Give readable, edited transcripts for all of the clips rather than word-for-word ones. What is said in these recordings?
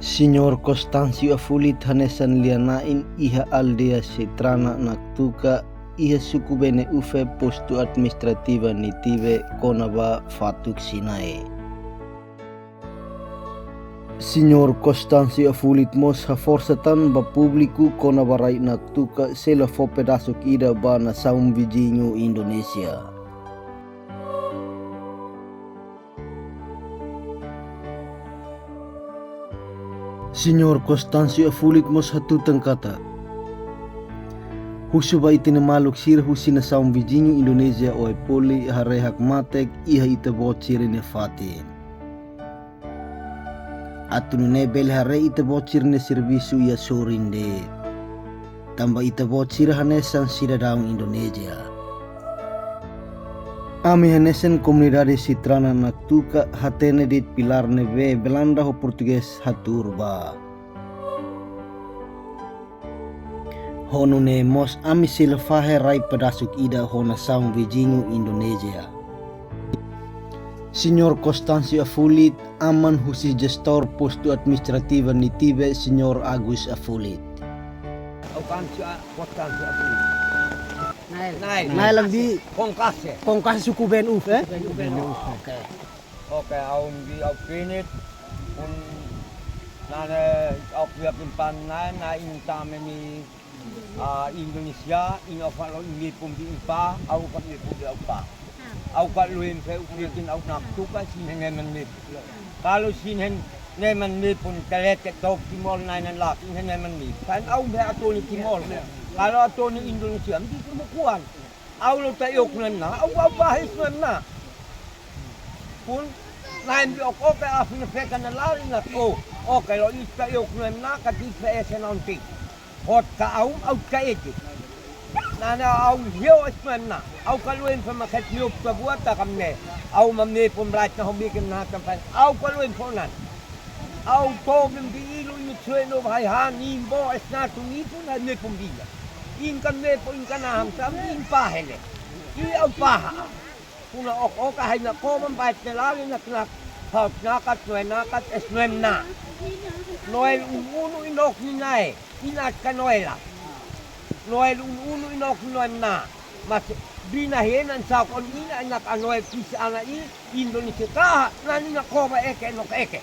Signor Constancio Afulit hanesan lianain iha aldea Sitrana naktuka iha suku bene ufe postu administrativa nitive konaba fatuk sinae. Signor Constancio Afulit mos ha forsatan ba publiku konaba rai naktuka sela fo pedasok ida ba na saum vijinho Indonesia. Signor Constancio Afulit mos hatutang kata. Husuba itinamaluk sir husina saum vijinho Indonesia oe poli harehak matek iha ita bocir ne fatin. Atunu ne bel hare ita bocir ne servisu ya sorinde. Tamba ita bocir hanesan sira daung Indonesia. Ami hanesen komunidade Sitrana naktuka hatene dit pilar neve Belanda ho Portuges haturba. Honu ne mos ami silfahe rai pedasuk ida hona saung vijinho Indonesia. Signor Constancio Afulit aman husi gestor postu administrativa nitive Signor Agus Afulit. Constancio Afulit. Nay lang di Kongkase suku BNU eh? Oke, aum di pinit un nane op ya pimpan na intame ni Indonesia in ofalo ini pum di impa au kat ni pum di apa. Au kat luin fe ukin au nak tuka sin nemen ni. Kalau sin nemen ni pun telet top timol nainan lak nemen ni. Kan au be atoni timol. Kalau atoni Indonesia mesti perbukuan. Au lo tayok na au bahis na. Pun naim bi ok afin fekan na lari na ko. Okay, lo iska yok na katipa esen onti. Hot ka au ka eti. Nana au hiyo esmen na. Au kaluin pa makat nyop sa buat ta kamne. Au mamne pun brat na humikin na kampan. Au kaluin po nan. Au tobim di ilu inu tsueno hai han imbo esna tunipo na ne pumbila. In kamne po in kanaham sam in pahele. I au paha. Kuna ok hay na ko mambait na lagi na knak. Haut nakat nakat esmen na. Noel uno inok ni nae. Inat ka Noela. Noel uno inok noel na. Mas binahin ang sakon ina anak anoel pisa ana i Indonesia ka nani na ko ba eke nok eke.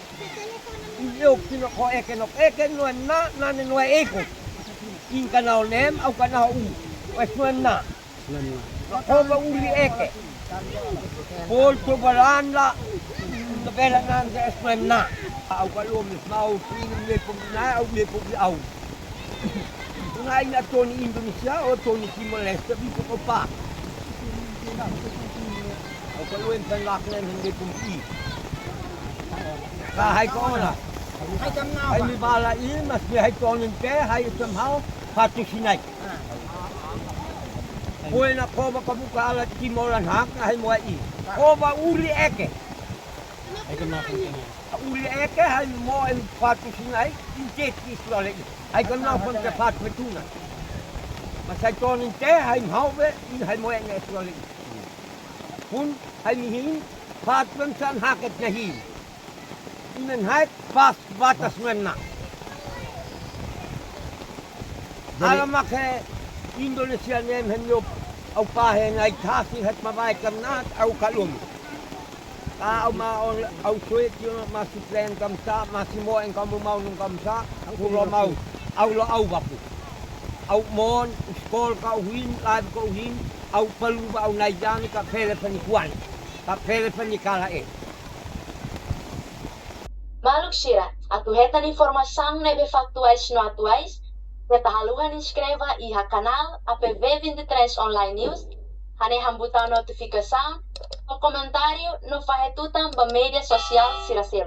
Yok tino ko eke nok eke noel na nani noel eko. In kanao nem au kanao u. Wes noel na. Ko ba uli eke. Pol to balanda. Bela nan sa esmen na. Au kalum mau pinum le pum na au le pum au. Tunai na toni Indonesia o toni Timor Leste bi ko pa. Au kalum tan lak nen hindi pum i. Hai ko na. Hai kam na Hai mi bala i mas bi hai tonin ke hai somehow patu sinai. Poi na ko ba kabuka ala Timor hak hai mo i. Ko ba uri eke. Uli eke hai mo en patu sinai injet islole. Hai kana pun ke pat betuna. Masai tonin te hai hauwe in hai mo en islole. Pun hai mihin pat pun san haket nahi. Inen hai pas batas menna. Alamak Indonesia nem henyo au pahe ngai thasi het mabai kamnat au kalum. Au au suit yo masih plan kamsa masih mo en kamu mau nung kamsa ang lo mau au lo au bapu au mon skol ka uhin live ka uhin au palu ba au naijan ka pele panikuan ka pele panikala Maluk Shira, atu hetan informação nebe factuais no atuais, neta haluhan inscreva iha canal APV23 Online News, hane hambutang notificação, o comentário no fahetutan ba media sosial siraselu.